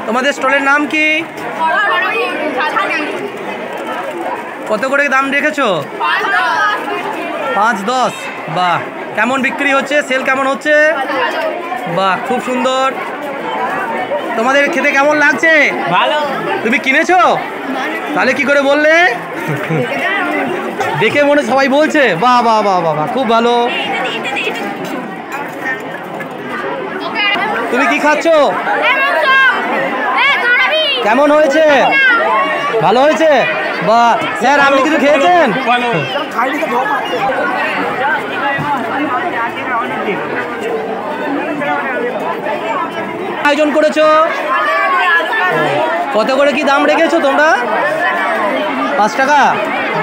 তোমাদের স্টলের নাম কি? কত করে দাম রেখেছো? 5-10। বাহ, কেমন বিক্রি হচ্ছে? সেল কেমন হচ্ছে? বাহ, খুব সুন্দর। তোমাদের খেতে কেমন লাগছে? ভালো। তুমি কিনেছো? তাহলে কি করে বললে? দেখে মনে সবাই বলছে বাহ বাহ বাহ বাহ, খুব ভালো। তুমি কি খাচ্ছো? কেমন হয়েছে? ভালো হয়েছে? বাহ। স্যার, আপনি কিছু খেয়েছেন? আয়োজন করেছো? কত করে কি দাম রেখেছো তোমরা? 5 টাকা।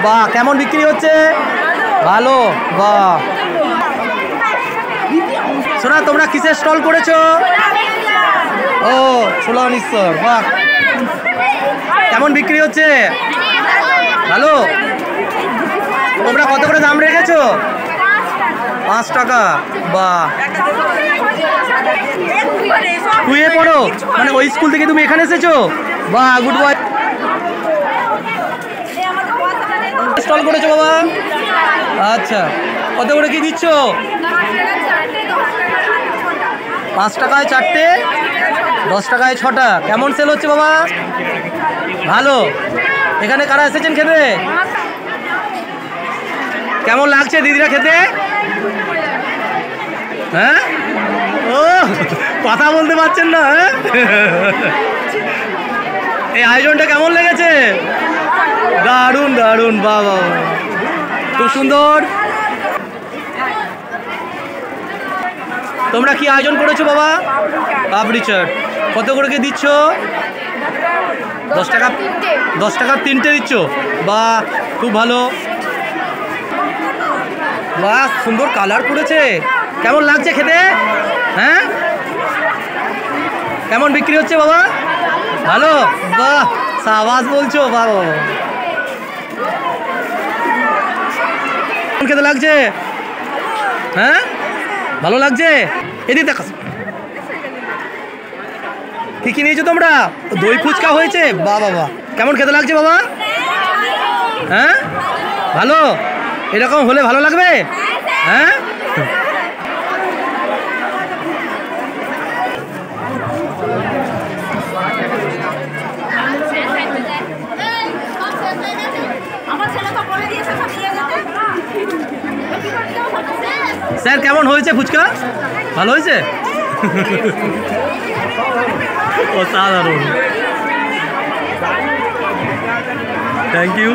বাহ, কেমন বিক্রি হচ্ছে? ভালো। বাহ। শোনা, তোমরা কিসের স্টল করেছো? ও, ছোলা মিক্সচার। বাহ, কেমন বিক্রি হচ্ছে? ভালো। তোমরা কত করে দাম রেখেছো? 5 টাকা। বাহ, শুয়ে পড়ো মানে ওই স্কুল থেকে তুমি এখানে এসেছো? বাহ, গুড বয়। স্টল করেছো বাবা? আচ্ছা, কত করে কি দিচ্ছ? 5 টাকায় 4টে, 10 টাকায় 6টা। কেমন সেল হচ্ছে বাবা? ভালো। এখানে কারা এসেছেন খেতে? কেমন লাগছে দিদিরা খেতে? হ্যাঁ? ও, কথা বলতে পারছেন না? হ্যাঁ, এই আয়োজনটা কেমন লেগেছে? দারুণ দারুণ। বাবা, খুব সুন্দর। তোমরা কি আয়োজন করেছো বাবা? পাপড়ি চাট। কত করে কি দিচ্ছ? 10 টাকা। 10 টাকার 3টে দিচ্ছ? বাহ, খুব ভালো। বাহ, সুন্দর কালার করেছে। কেমন লাগছে খেতে? হ্যাঁ, কেমন বিক্রি হচ্ছে বাবা? ভালো। বাহ, সাবাস বলছো। বাবা, কেমন খেতে লাগছে? হ্যাঁ, ভালো লাগছে। এদিকে দেখা, কি কি নিয়েছো তোমরা? দই ফুচকা হয়েছে। বাহ বাবা, কেমন খেতে লাগছে বাবা? হ্যাঁ, ভালো। এরকম হলে ভালো লাগবে। হ্যাঁ, স্যার কেমন হয়েছে ফুচকা? ভালো হয়েছে? অসাধারণ। Thank you.